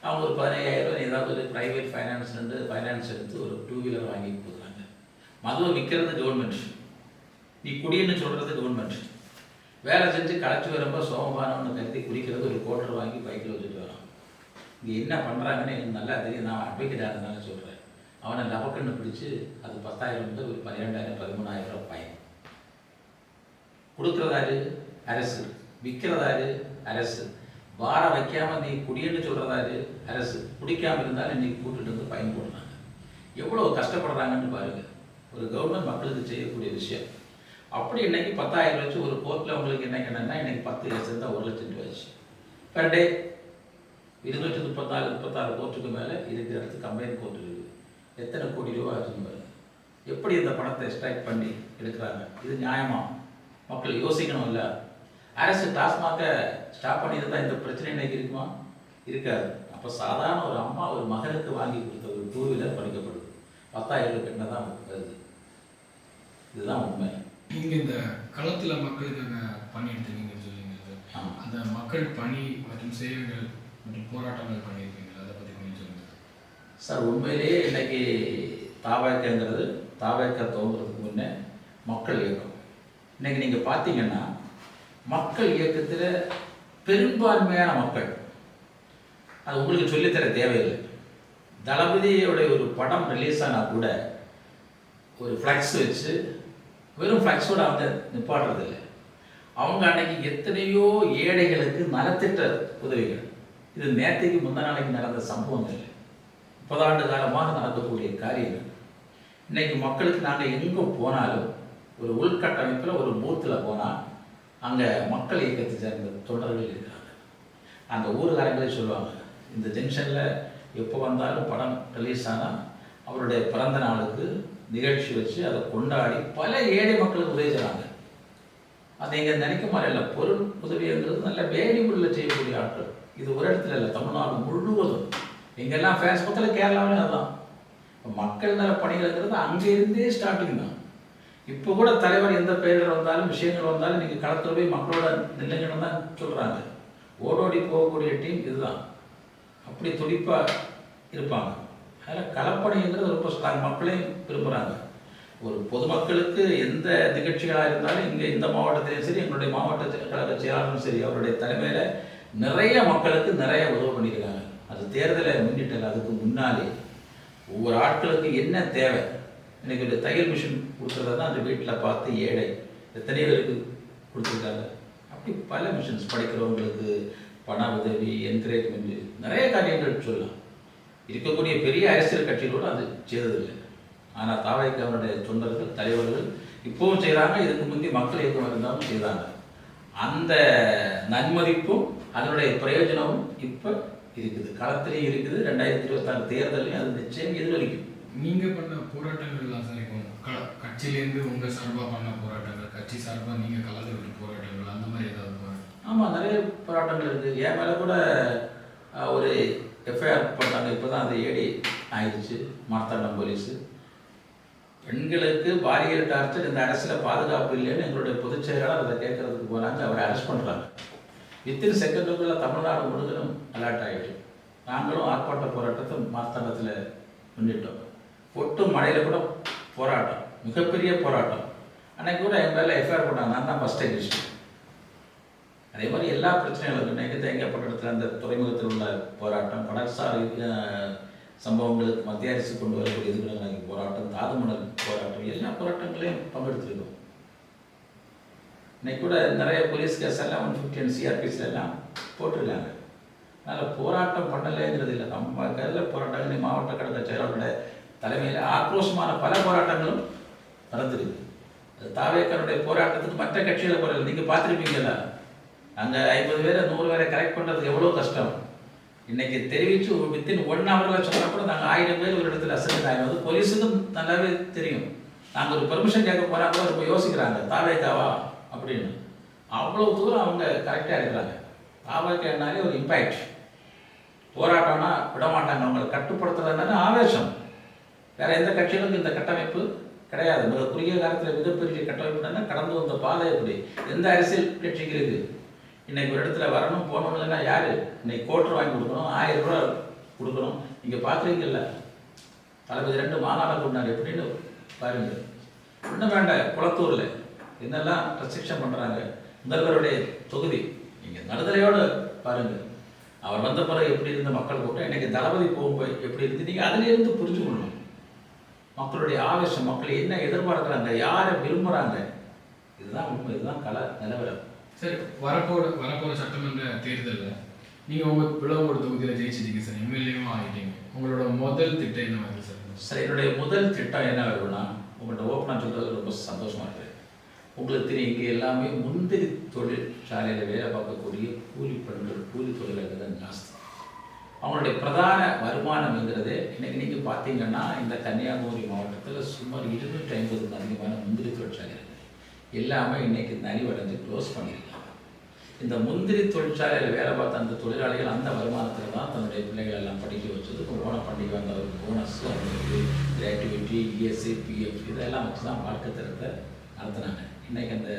அவங்க ஒரு 15,000 ஏதாவது ஒரு ப்ரைவேட் ஃபைனான்ஸ் எடுத்து ஒரு 2 வீலர் வாங்கி கொடுக்குறாங்க. மதுவை விற்கிறது கவர்மெண்ட், நீ குடின்னு சொல்கிறது கவர்மெண்ட், வேலை செஞ்சு களைச்சி வரும்போது சோமபானம்னு கருதி குடிக்கிறது ஒரு கோட்டர் வாங்கி பைக்கில் வச்சுட்டு வரான். இங்கே என்ன பண்ணுறாங்கன்னு எனக்கு நல்லா தெரியும். நான் அட்வைக்கேட்டாக இருந்தாலும் சொல்கிறேன். அவனை லபக்கன்னு பிடிச்சி அது 10,000 முதல் ஒரு 12,000 13,000 ரூபாய் பயன். கொடுக்குறதாரு அரசு, விற்கிறதாரு அரசு, வார வைக்காமல் நீ குடியேன்னு சொல்கிறதாரு அரசு. குடிக்காமல் இருந்தாலும் இன்றைக்கி கூட்டிகிட்டு வந்து பயன் போடுறாங்க. எவ்வளோ கஷ்டப்படுறாங்கன்னு பாருங்கள். ஒரு கவர்மெண்ட் மக்களுக்கு செய்யக்கூடிய விஷயம். அப்படி இன்றைக்கி 10,000 வச்சு ஒரு கோர்ட்டில் உங்களுக்கு என்ன கேட்டேன்னா இன்றைக்கி 10 லட்சம் தான் 1 லட்சம் ரூபாய் ஆச்சு பெர் டே. 234 கோர்ட்டுக்கு மேலே இருக்கிற இடத்துக்கு கம்பைன் கோர்ட்டு இருக்குது. எத்தனை கோடி ரூபா ஆச்சுன்னு பாருங்க. எப்படி இந்த பணத்தை எக்ஸ்ட்ராக்ட் பண்ணி எடுக்கிறாங்க? இது நியாயமா? மக்கள் யோசிக்கணும். இல்லை அரசு டாஸ்மாக ஸ்டாப் பண்ணியிருந்தால் இந்த பிரச்சனை இன்னைக்கு இருக்குமா? இருக்காது. அப்போ சாதாரண ஒரு அம்மா ஒரு மகனுக்கு வாங்கி கொடுத்த ஒரு 2 வீலர் படிக்கப்படுது 10,000 கட்டின தான் வருது. இதுதான் உண்மை. நீங்கள் இந்த களத்தில் மக்களுக்காக பண்ணியிருக்கீங்கன்னு சொல்லிங்க. அந்த மக்கள் பணி மற்றும் சேவைகள் மற்றும் போராட்டங்கள் பண்ணியிருக்கீங்களா? அதை பற்றி கொஞ்சம் சொல்லுங்கள் சார். உண்மையிலேயே இன்னைக்கு தாவேக்கங்கிறது தாவேக்க தோன்றதுக்கு முன்னே மக்கள் இயக்கம். இன்னைக்கு நீங்கள் பார்த்தீங்கன்னா மக்கள் இயக்கத்தில் பெரும்பான்மையான மக்கள், அது உங்களுக்கு சொல்லித்தர தேவையில்லை. தளபதியோடைய ஒரு படம் ரிலீஸ் ஆனால் கூட ஒரு ஃப்ளக்ஸ் வச்சு வெறும் ஃப்ளக்ஸோடு அவங்க நிப்பாட்டுறதில்லை. அவங்க அன்னைக்கு எத்தனையோ ஏழைகளுக்கு நலத்திட்ட உதவிகள், இது நேற்றைக்கு முந்தா நாளைக்கு நடந்த சம்பவங்கள், 30 ஆண்டு காலமாக நடக்கக்கூடிய காரியங்கள். இன்னைக்கு மக்களுக்கு நாங்கள் எங்கே போனாலும் ஒரு உள்கட்டமைப்பில் ஒரு பூத்தில் போனால் அங்கே மக்கள் இயக்கத்தை சேர்ந்த தொண்டர்கள் இருக்கிறாங்க. அந்த ஊர்காரங்களே சொல்லுவாங்க, இந்த ஜங்ஷனில் எப்போ வந்தாலும் படம் ரிலீஸ் ஆனால் அவருடைய பிறந்த நாளுக்கு நிகழ்ச்சி வச்சு அதை கொண்டாடி பல ஏழை மக்களுக்கு உதவி செய்கிறாங்க. அதை இங்கே நினைக்க மாதிரி இல்லை. பொருள் உதவிங்கிறது நல்ல வேலிபுரில் செய்யக்கூடிய ஆட்கள். இது ஒரு இடத்துல இல்லை, தமிழ்நாடு முழுவதும். இங்கெல்லாம் ஃபேன்ஸ் பக்கத்தில் கேரளாவிலும் அதுதான். மக்கள் நல பணிகள்ங்கிறது அங்கேருந்தே ஸ்டார்டிங் தான். இப்போ கூட தலைவர் எந்த பெயரில் வந்தாலும் விஷயங்கள் வந்தாலும் நீங்கள் களத்தில் போய் மக்களோட நிலைங்கன்னு தான் சொல்கிறாங்க. ஓடோடி போகக்கூடிய டீம் இதுதான். அப்படி துடிப்பாக இருப்பாங்க. அதில் களப்பணிங்கிறது ரொம்ப ஸ்ட்ராங். மக்களையும் விரும்புகிறாங்க. ஒரு பொதுமக்களுக்கு எந்த நிகழ்ச்சிகளாக இருந்தாலும் இங்கே இந்த மாவட்டத்திலையும் சரி, எங்களுடைய மாவட்ட கழக செயலாளரும் சரி, அவருடைய தலைமையில் நிறைய மக்களுக்கு நிறைய உதவி பண்ணியிருக்காங்க. அது தேர்தலை முன்னிட்டு அதுக்கு முன்னாலே ஒவ்வொரு ஆட்களுக்கு என்ன தேவை, இன்றைக்கி ஒரு தையல் மிஷின் கொடுக்குறதா தான் அந்த வீட்டில் பார்த்து ஏழை எத்தனை பேருக்கு கொடுத்துருக்காங்க. அப்படி பல மிஷின்ஸ், படிக்கிறவங்களுக்கு பண உதவி, என்கரேஜ்மெண்ட், நிறைய காரியங்கள் சொல்லலாம். இருக்கக்கூடிய பெரிய அரசியல் கட்சிகளோடு அது செய்ததில்லை. ஆனால் தாவேக்காவுடைய தொண்டர்கள் தலைவர்கள் இப்போவும் செய்கிறாங்க. இதுக்கு முந்தி மக்கள் இயக்கம் இருந்தாலும் செய்தாங்க. அந்த நன்மதிப்பும் அதனுடைய பிரயோஜனமும் இப்போ இருக்குது, களத்திலையும் இருக்குது. 2026 தேர்தலையும் அது நிச்சயம் எதிரொலிக்கும். நீங்கள் பண்ண போராட்டங்கள்லாம் சார், இப்போ கட்சியிலேருந்து உங்கள் சார்பாக பண்ண போராட்டங்கள், கட்சி சார்பாக நீங்கள் கலந்துக்கிட்ட போராட்டங்கள், அந்த மாதிரி ஏதாவது? ஆமாம், நிறைய போராட்டங்கள் இருக்குது. என் மேலே கூட ஒரு எஃப்ஐஆர் போட்டாங்க. இப்போ தான் அது ஏடி ஆயிடுச்சு. மார்த்தாண்டம் போலீஸு பெண்களுக்கு பாலியல் டார்ச்சர், இந்த அரசில் பாதுகாப்பு இல்லைன்னு எங்களுடைய பொதுச் செயலாளர் அதை கேட்கறதுக்கு போனாங்க. அவரை அரெஸ்ட் பண்ணுறாங்க. வித்தின் செகண்டுக்குள்ளே தமிழ்நாடு முழுவதும் அலர்ட் ஆகிட்டு நாங்களும் ஆர்ப்பாட்ட போராட்டத்தை மார்த்தாண்டத்தில் முன்னிட்டோம். ஒட்டு மழையில் கூட போராட்டம், மிகப்பெரிய போராட்டம். அன்னைக்கு கூட என் மேலே எஃப்ஐஆர் போட்டாங்க. நான் தான் ஃபஸ்ட் அக்யூஸ்ட். அதே மாதிரி எல்லா பிரச்சனைகளுக்கும் இன்றைக்கி தேங்கப்பட்ட அந்த துறைமுகத்தில் உள்ள போராட்டம், கடற்சார் சம்பவங்களுக்கு மத்திய அரசு கொண்டு வரக்கூடிய இதுகளுக்கு போராட்டம், தாதுமணல் போராட்டம், எல்லா போராட்டங்களையும் பங்கெடுத்துருக்கோம். இன்னைக்கு கூட நிறைய போலீஸ் கேஸ் எல்லாம் 150 சிஆர்பிஸ் எல்லாம் போட்டிருக்காங்க. அதனால் போராட்டம் பண்ணலைங்கிறது இல்லை. நம்ம கையில் போராட்டங்கள் மாவட்ட கழக செயலாளருடைய தலைமையில் ஆக்ரோஷமான பல போராட்டங்களும் நடந்திருக்கு. அது தாவேக்கருடைய போராட்டத்துக்கு மற்ற கட்சியில் போகல. நீங்கள் பார்த்துருப்பீங்களா, அங்கே 50 பேரை 100 பேரை கரெக்ட் பண்ணுறதுக்கு எவ்வளோ கஷ்டம். இன்றைக்கி தெரிவித்து வித்தின் 1 ஹவரில் சொன்னால் கூட நாங்கள் 1000 பேர் ஒரு இடத்துல அசைன் ஆகிடும். அது போலீஸுக்கும் நல்லாவே தெரியும். நாங்கள் ஒரு பெர்மிஷன் கேட்க போனால் கூட ரொம்ப யோசிக்கிறாங்க, தாவேக்காவா அப்படின்னு. அவ்வளோ தூரம் அவங்க கரெக்டாக இருக்கிறாங்க. தாவேக்கானாலே ஒரு இம்பேக்ட். போராட்டம்னா விடமாட்டாங்க. அவங்களை கட்டுப்படுத்துறதுனால ஆவேசம். வேறு எந்த கட்சிகளுக்கும் இந்த கட்டமைப்பு கிடையாது. மிக குறுகிய காலத்தில் மிகப்பெரிய கட்டமைப்புனா கடந்து வந்த பாதை எப்படி எந்த அரசியல் கட்சிக்கு இருக்குது. இன்றைக்கி ஒரு இடத்துல வரணும் போகணும்னா யார் இன்றைக்கி கோட்டர் வாங்கி கொடுக்கணும், 1000 ரூபா கொடுக்கணும். நீங்கள் பார்க்குறீங்கல்ல, தளபதி 2 மாநாடு கொண்டாடு எப்படின்னு பாருங்கள். இன்னும் வேண்டாம், குளத்தூரில் என்னெல்லாம் ரெஸ்ட்ரிக்ஷன் பண்ணுறாங்க. முதல்வருடைய தொகுதி நீங்கள் நடுதலையோடு பாருங்கள். அவர் வந்த பிறகு எப்படி இருந்த மக்கள் கூட்டம், இன்னைக்கு தளபதி போகும்போது எப்படி இருந்து, நீங்கள் அதிலிருந்து புரிஞ்சு கொள்ளணும் மக்களுடைய ஆவேசம், மக்கள் என்ன எதிர்பார்க்குறாங்க, யாரை விரும்புகிறாங்க. இதுதான் உண்மை, இதுதான் கல நிலவரம். சரி, வரப்போகிற சட்டமன்ற தேர்தலில் நீங்கள் உங்கள் விளவங்கோடு தொகுதியில் ஜெயிச்சிட்டீங்க சார், எம்எல்ஏவும் ஆகிட்டீங்க. உங்களோட முதல் திட்டம் என்ன மாதிரி சார்? சார், என்னுடைய முதல் திட்டம் என்ன வருதுன்னா, உங்கள்கிட்ட ஓப்பனாக சொல்கிறது ரொம்ப சந்தோஷமாக இருக்குது. உங்களுக்கு தெரியும், இங்கே எல்லாமே முந்திரி தொழிற்சாலையில் வேலை பார்க்கக்கூடிய கூலி பெண்கள், கூலி தொழிலாளர்கள் தான் ஜாஸ்தி. அவங்களுடைய பிரதான வருமானம்ங்கிறது இன்றைக்கி நீங்கள் பார்த்தீங்கன்னா இந்த கன்னியாகுமரி மாவட்டத்தில் சுமார் 250க்கும் அதிகமான முந்திரி தொழிற்சாலை இருக்குது. எல்லாமே இன்றைக்கி நலிவடைஞ்சு க்ளோஸ் பண்ணியிருக்காங்க. இந்த முந்திரி தொழிற்சாலையில் வேலை பார்த்த அந்த தொழிலாளிகள் அந்த வருமானத்தில் தான் தன்னுடைய பிள்ளைகள் எல்லாம் படிக்க வச்சது. இப்போ ஓணம் பண்டிகை வந்த ஒரு போனஸ், அவங்களுக்கு கிராட்டிவிட்டி, இஎஸ்ஐ, பிஎஃப் இதெல்லாம் வச்சு தான் வாழ்க்கை தரத்தை நடத்துனாங்க. இன்றைக்கி அந்த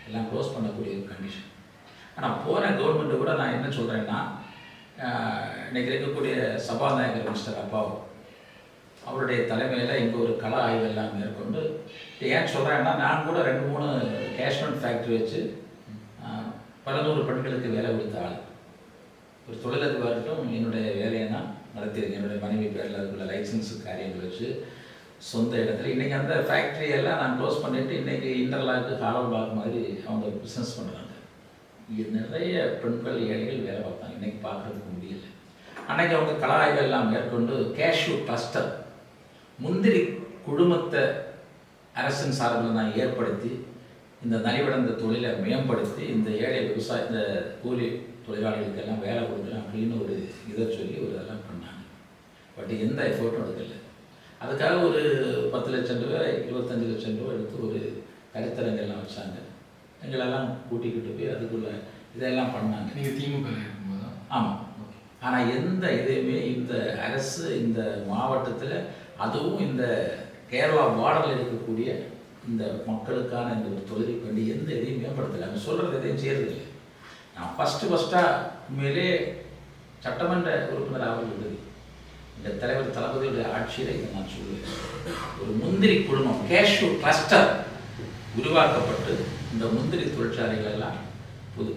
எல்லாம் க்ளோஸ் பண்ணக்கூடிய ஒரு கண்டிஷன். ஆனால் போன கவர்மெண்ட்டு கூட நான் என்ன சொல்கிறேன்னா, இன்றைக்கி இருக்கக்கூடிய சபாநாயகர் மிஸ்டர் அப்பாவு அவருடைய தலைமையில் இங்கே ஒரு கள ஆய்வு எல்லாம் மேற்கொண்டு, ஏன் சொல்கிறேன்னா, நான் கூட 2-3 கேஷ்மெண்ட் ஃபேக்ட்ரி வச்சு 100 பெண்களுக்கு வேலை கொடுத்த ஆள். ஒரு தொழிலதிபர்கிட்டும் என்னுடைய வேலையை நான் நடத்தியிருக்கேன். என்னுடைய மனைவி பேரில் அதுக்குள்ள லைசன்ஸு காரியங்கள் வச்சு சொந்த இடத்துல. இன்றைக்கி அந்த ஃபேக்ட்ரியெல்லாம் நான் க்ளோஸ் பண்ணிவிட்டு இன்றைக்கி இன்டர்லாக்கு, ஹாலோ பிளாக் மாதிரி அவங்க பிஸ்னஸ் பண்ணுறாங்க. இங்கே நிறைய பெண்கள், ஏழைகள் வேலை பார்த்தாங்க. இன்றைக்கி பார்க்குறதுக்கு முடியல. அன்றைக்கி அவங்க கள ஆய்வு எல்லாம் மேற்கொண்டு கேஷ்யூ கிளஸ்டர் முந்திரி குழுமத்தை அரசின் சார்பில் நான் ஏற்படுத்தி இந்த நலிவடைந்த தொழிலை மேம்படுத்தி இந்த ஏழை விவசாய, இந்த கூலி தொழிலாளிகளுக்கெல்லாம் வேலை கொடுக்கலாம் அப்படின்னு ஒரு இதை சொல்லி ஒரு இதெல்லாம் பண்ணாங்க. பட் எந்த எஃபோர்ட்டும் எடுக்கல. அதுக்காக ஒரு 10 லட்சம் ரூபாய், 25 லட்சம் ரூபாய் எடுத்து ஒரு கருத்தரங்கெல்லாம் வச்சாங்க. எங்களெல்லாம் கூட்டிக்கிட்டு போய் அதுக்குள்ளே இதெல்லாம் பண்ணாங்க. நீங்கள் திமுக இருக்கும்போது? ஆமாம். ஆனால் எந்த இதையுமே இந்த அரசு இந்த மாவட்டத்தில், அதுவும் இந்த கேரளா பார்டரில் இருக்கக்கூடிய இந்த மக்களுக்கான இந்த ஒரு தொழிலை பண்ணி எந்த இதையும் மேம்படுத்தலை. அவங்க சொல்கிறது எதையும் செய்யறதில்லை. நான் ஃபஸ்ட்டாக உண்மையிலே சட்டமன்ற உறுப்பினர் ஆகிறது இந்த தலைவர் தளபதியுடைய ஆட்சியில் இதை நான் சொல்லுவேன். ஒரு முந்திரி குழுமம், கேஷ்யூ கிளஸ்டர் உருவாக்கப்பட்டு இந்த முந்திரி தொழிற்சாலைகளெல்லாம்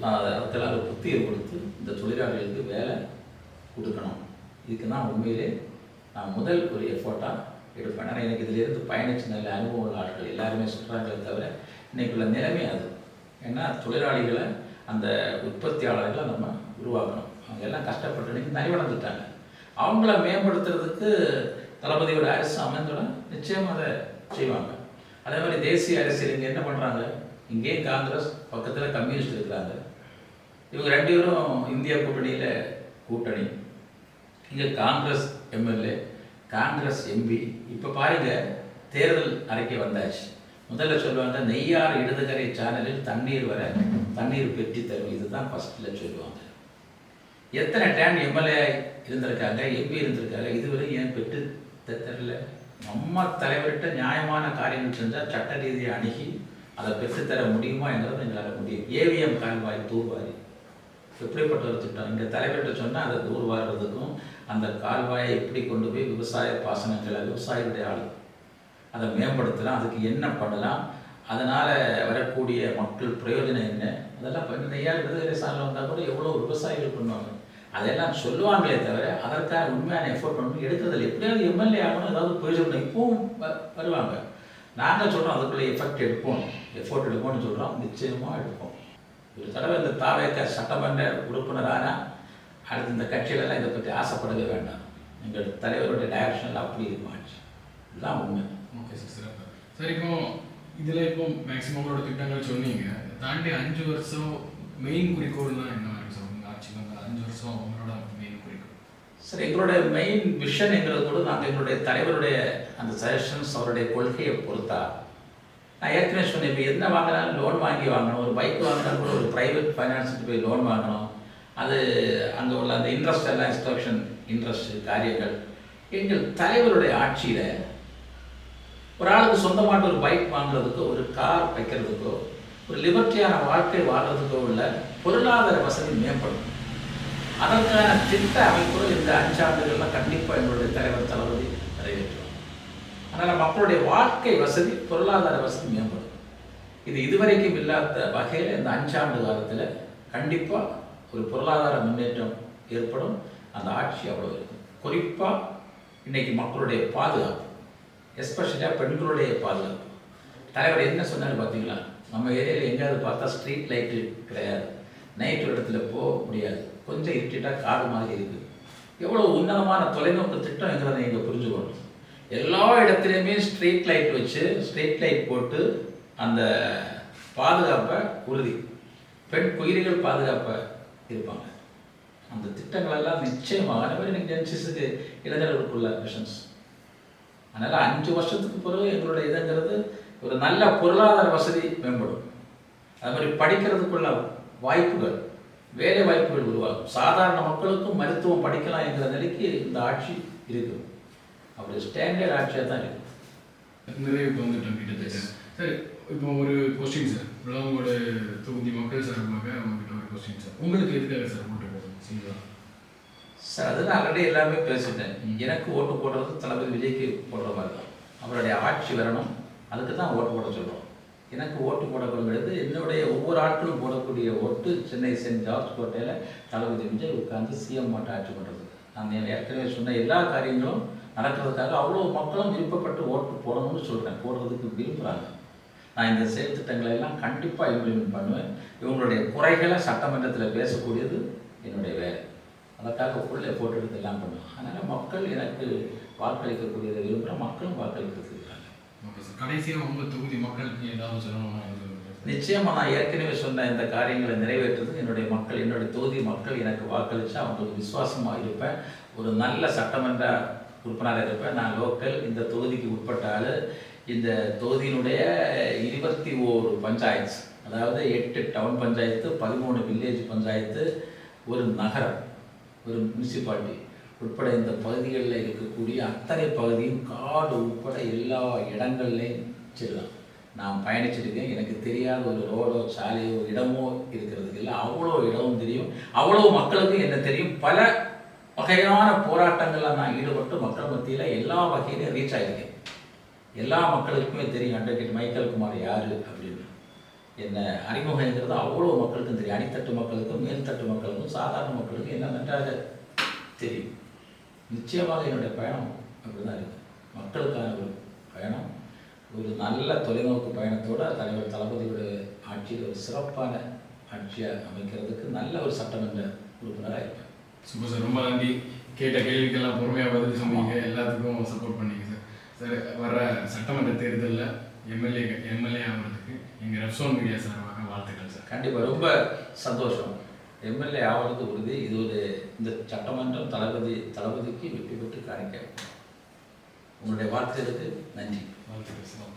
அதற்கெல்லாம் ஒரு புத்தியை கொடுத்து இந்த தொழிலாளர்களுக்கு வேலை கொடுக்கணும். இதுக்கு தான் உண்மையிலே நான் முதல் ஒரு எஃபோர்ட்டாக எடுப்பேன். ஆனால் எனக்கு இதிலிருந்து பயணிச்சு நல்ல அனுபவம் உள்ள ஆட்கள் எல்லாருமே சொல்கிறாங்களே தவிர இன்றைக்குள்ள நிலைமை அது. ஏன்னா தொழிலாளிகளை, அந்த உற்பத்தியாளர்களை நம்ம உருவாக்கணும். அவங்க எல்லாம் கஷ்டப்பட்டு இன்றைக்கி நலிவடைஞ்சிட்டாங்க. அவங்கள மேம்படுத்துறதுக்கு தளபதியோட அரசு அமைந்தோட நிச்சயமாக அதை செய்வாங்க. அதே மாதிரி தேசிய அரசியல் இங்கே என்ன பண்ணுறாங்க, இங்கேயும் காங்கிரஸ், பக்கத்தில் கம்யூனிஸ்ட் இருக்கிறாங்க. இவங்க 2 பேரும் இந்தியா கூட்டணியில் கூட்டணி. இங்கே காங்கிரஸ் எம்எல்ஏ, காங்கிரஸ் எம்பி. இப்போ பாருங்க, தேர்தல் அறிக்கை வந்தாச்சு. முதல்ல சொல்லுவாங்க, நெய்யார் இடதுகரை சேனலில் தண்ணீர் பெற்றி தரும். இதுதான் ஃபஸ்ட்டில் சொல்லுவாங்க. எத்தனை டைம் எம்எல்ஏ இருந்திருக்காங்க, எம்பி இருந்திருக்காங்க, இதுவரை ஏன் பெற்று தரல? நம்ம தலைவர்கிட்ட நியாயமான காரியங்கள் செஞ்சால் சட்ட ரீதியை அணுகி அதை பெற்றுத்தர முடியுமா என்கிறது எங்களால் முடியும். ஏவிஎம் கால்வாய் தூர்வாரி எப்படிப்பட்ட ஒரு திட்டம். இங்கே தலைவர்கிட்ட சொன்னால் அதை தூர்வாடுறதுக்கும் அந்த கால்வாயை எப்படி கொண்டு போய் விவசாய பாசனங்களை, விவசாயிகளுடைய ஆள் அதை மேம்படுத்தலாம், அதுக்கு என்ன பண்ணலாம், அதனால் வரக்கூடிய மக்கள் பிரயோஜனம் என்ன, அதெல்லாம் இப்போ நெய்யார் விடுதலை சாலையில் வந்தால் கூட எவ்வளோ விவசாயிகள் பண்ணுவாங்க. அதெல்லாம் சொல்லுவாங்களே தவிர அதற்கான உண்மையான எஃபோர்ட் பண்ணி எடுக்கிறதில்ல. எப்படியாவது எம்எல்ஏ ஆகணும், ஏதாவது பிரயோஜனம் இப்பவும் வருவாங்க. நாங்கள் சொல்கிறோம் அதுக்குள்ளே எஃபோர்ட் எடுப்போம்னு சொல்கிறோம். நிச்சயமாக எடுப்போம். ஒரு தடவை இந்த தாவேக சட்டமன்ற உறுப்பினரான அடுத்து இந்த கட்சியிலெல்லாம் இதை பற்றி ஆசைப்படவே வேண்டாம். எங்கள் தலைவருடைய டைரக்ஷனில் அப்படி இருக்குமாச்சு. இதுதான் உண்மை. ஓகே சார், சிறப்பு சார். இப்போ இதில் இப்போ மேக்ஸிமம் உங்களோட திட்டங்கள் சொன்னீங்க. தாண்டி 5 வருஷம் மெயின் குறிக்கோள்னா என்ன மாதிரி சார்? உங்கள் ஆட்சி வந்து 5 வருஷம் உங்களோட மெயின் குறிக்கோள்? சார், எங்களுடைய மெயின் விஷன்ங்கிறது கூட நாங்கள் எங்களுடைய தலைவருடைய அந்த சஜஷன்ஸ், அவருடைய கொள்கையை பொறுத்தா, நான் ஏற்கனவே சொன்னேன், இப்போ என்ன வாங்கினாலும் லோன் வாங்கி வாங்கணும். ஒரு பைக் வாங்கினாலும் கூட ஒரு ப்ரைவேட் ஃபைனான்ஸுக்கு போய் லோன் வாங்கணும். அது அங்கே உள்ள அந்த இன்ட்ரெஸ்ட் எல்லாம் இன்ஸ்ட்ரக்ஷன் இன்ட்ரெஸ்ட் காரியங்கள். எங்கள் தலைவருடைய ஆட்சியில் ஒரு ஆளுக்கு சொந்தமான ஒரு பைக் வாங்குறதுக்கோ, ஒரு கார் வைக்கிறதுக்கோ, ஒரு லிபர்ட்டியான வாழ்க்கை வாழ்றதுக்கோ உள்ள பொருளாதார வசதி மேம்படும். அதற்கான திட்ட அமைப்புகள் இந்த 5 ஆண்டுகள்லாம் கண்டிப்பாக எங்களுடைய தலைவர் தளபதி நிறைவேற்றுவார். அதனால் மக்களுடைய வாழ்க்கை வசதி, பொருளாதார வசதி மேம்படும். இது இதுவரைக்கும் இல்லாத வகையில் இந்த 5 ஆண்டு காலத்தில் கண்டிப்பாக ஒரு பொருளாதார முன்னேற்றம் ஏற்படும். அந்த ஆட்சி அவ்வளோ இருக்கும். குறிப்பாக இன்றைக்கி மக்களுடைய பாதுகாப்பு, எஸ்பெஷலியாக பெண்களுடைய பாதுகாப்பு. தலைவர் என்ன சொன்னாலும் பார்த்தீங்களா, நம்ம ஏரியாவில் எங்கேயாவது பார்த்தா ஸ்ட்ரீட் லைட்டு கிடையாது, நைட்டு இடத்துல போக முடியாது, கொஞ்சம் இருட்டிட்டால் காடு மாதிரி இருக்குது. எவ்வளோ உன்னதமான தொலைநோக்கு திட்டம்ங்கிறத நீங்கள் புரிஞ்சுக்கணும். எல்லா இடத்துலையுமே ஸ்ட்ரீட் லைட் வச்சு, ஸ்ட்ரீட் லைட் போட்டு அந்த பாதுகாப்பை உறுதி, பெண் குயிரிகள் பாதுகாப்பை இருப்பாங்க. அந்த திட்டங்களெல்லாம் நிச்சயமாக அதே மாதிரி எனக்கு ஜென்சிஸுக்கு இளைஞர்களுக்குள்ள மிஷன்ஸ். அதனால் 5 வருஷத்துக்கு பிறகு எங்களுடைய இதுங்கிறது ஒரு நல்ல பொருளாதார வசதி மேம்படும். அது மாதிரி படிக்கிறதுக்குள்ள வாய்ப்புகள், வேலை வாய்ப்புகள் உருவாகும். சாதாரண மக்களுக்கும் மருத்துவம் படிக்கலாம் என்கிற நிலைக்கு இந்த ஆட்சி இருக்குது. அப்படி ஸ்டாண்டர்ட் ஆட்சியாக தான் இருக்குது. நிறைவுக்கு வந்துட்டோம் கிட்டத்தட்ட. சரி, இப்போ ஒரு கொஸ்டின் சார், விளவங்கோட தொகுதி மக்கள் சார்பாக அவங்ககிட்ட ஒரு கொஸ்டின் சார். உங்களுக்கு எதுக்காக சார் ஓட்டு போடணும் சரிங்களா சார்? அது நான் ஆல்ரெடி எல்லாமே பேசிட்டேன். எனக்கு ஓட்டு போடுறது தளபதி விஜய்க்கு போடுற மாதிரி தான். அவருடைய ஆட்சி வரணும், அதுக்கு தான் ஓட்டு போட சொல்கிறோம். எனக்கு ஓட்டு போடப்படுகிறது என்னுடைய ஒவ்வொரு ஆட்களும் போடக்கூடிய ஓட்டு சென்னை சென்ட் ஜார்ஜ் கோட்டையில் தளபதி விஜய் உட்கார்ந்து சிஎம் மாட்ட ஆட்சி பண்ணுறது. நான் ஏற்கனவே சொன்ன எல்லா காரியங்களும் நடக்கிறதுக்காக அவ்வளோ மக்களும் விருப்பப்பட்டு ஓட்டு போடணும்னு சொல்கிறேன், போடுறதுக்கு விரும்புகிறாங்க. நான் இந்த செயல் திட்டங்களை எல்லாம் கண்டிப்பாக இம்ப்ளிமெண்ட் பண்ணுவேன். இவங்களுடைய குறைகளை சட்டமன்றத்தில் பேசக்கூடியது என்னுடைய வேலை. அதற்காக ஃபுல்லே போட்டுட்டு எல்லாம் பண்ணுவேன். அதனால் மக்கள் எனக்கு வாக்களிக்கக்கூடியதை விரும்புகிற மக்களும் வாக்களிக்கிறதுக்கு இருக்காங்க. கடைசியாக உங்கள் தொகுதி மக்களுக்கு ஏதாவது சொல்லணும்னா? நிச்சயமாக நான் ஏற்கனவே சொன்ன இந்த காரியங்களை நிறைவேற்றுறதுக்கு என்னுடைய மக்கள், என்னுடைய தொகுதி மக்கள் எனக்கு வாக்களித்து அவங்களுக்கு விசுவாசமாக இருப்பேன். ஒரு நல்ல சட்டமன்ற உறுப்பினராக இருப்பேன். நான் லோக்கல், இந்த தொகுதிக்கு உட்பட்ட ஆள். இந்த தொகுதியினுடைய 21 பஞ்சாயத்து, அதாவது 8 டவுன் பஞ்சாயத்து, 13 வில்லேஜ் பஞ்சாயத்து, ஒரு நகரம், ஒரு முனிசிபாலிட்டி உட்பட இந்த பகுதிகளில் இருக்கக்கூடிய அத்தனை பகுதியும் காடு உட்பட எல்லா இடங்கள்லையும் சரிதான் நான் பயணிச்சிருக்கேன். எனக்கு தெரியாத ஒரு ரோடோ சாலையோ இடமோ இருக்கிறதுக்கு இல்லை, அவ்வளோ இடமும் தெரியும். அவ்வளோ மக்களுக்கும் என்ன தெரியும். பல வகையான போராட்டங்களில் நான் ஈடுபட்டு மக்கள் மத்தியில் எல்லா வகையிலையும் ரீச் ஆகியிருக்கேன். எல்லா மக்களுக்குமே தெரியும் அட்வொகேட் மைக்கேல் குமார் யார் அப்படின்னு. என்ன அறிமுகங்கிறது அவ்வளோ மக்களுக்கும் தெரியும். அடித்தட்டு மக்களுக்கும், மேல்தட்டு மக்களுக்கும், சாதாரண மக்களுக்கும் என்ன நன்றாக தெரியும். நிச்சயமாக என்னுடைய பயணம் அப்படி தான் இருக்குது. மக்களுக்கான ஒரு பயணம், ஒரு நல்ல தொலைநோக்கு பயணத்தோடு தலைவர் தளபதியோட ஆட்சியில் ஒரு சிறப்பான ஆட்சியாக அமைக்கிறதுக்கு நல்ல ஒரு சட்டமன்ற உறுப்பினராக இருப்பேன். சூப்பர் சார், ரொம்ப நன்றி. கேட்ட கேள்விக்கெல்லாம் பொறுமையாக பதில் சொன்னீங்க, எல்லாத்துக்கும் சப்போர்ட் பண்ணீங்க சார். சார், வர சட்டமன்ற தேர்தலில் எம்எல்ஏ ஆகிறதுக்கு எங்கள் ரெப்சோன் மீடியா சார்பாக வாழ்த்துக்கள் சார். கண்டிப்பாக ரொம்ப சந்தோஷம். எம்எல்ஏ ஆகிறது உறுதி. இது ஒரு இந்த சட்டமன்றம் தளபதிக்கு வெற்றி பெற்று காணிக்க உங்களுடைய வார்த்தைகளுக்கு நன்றி. வாழ்த்துக்கள் சார்.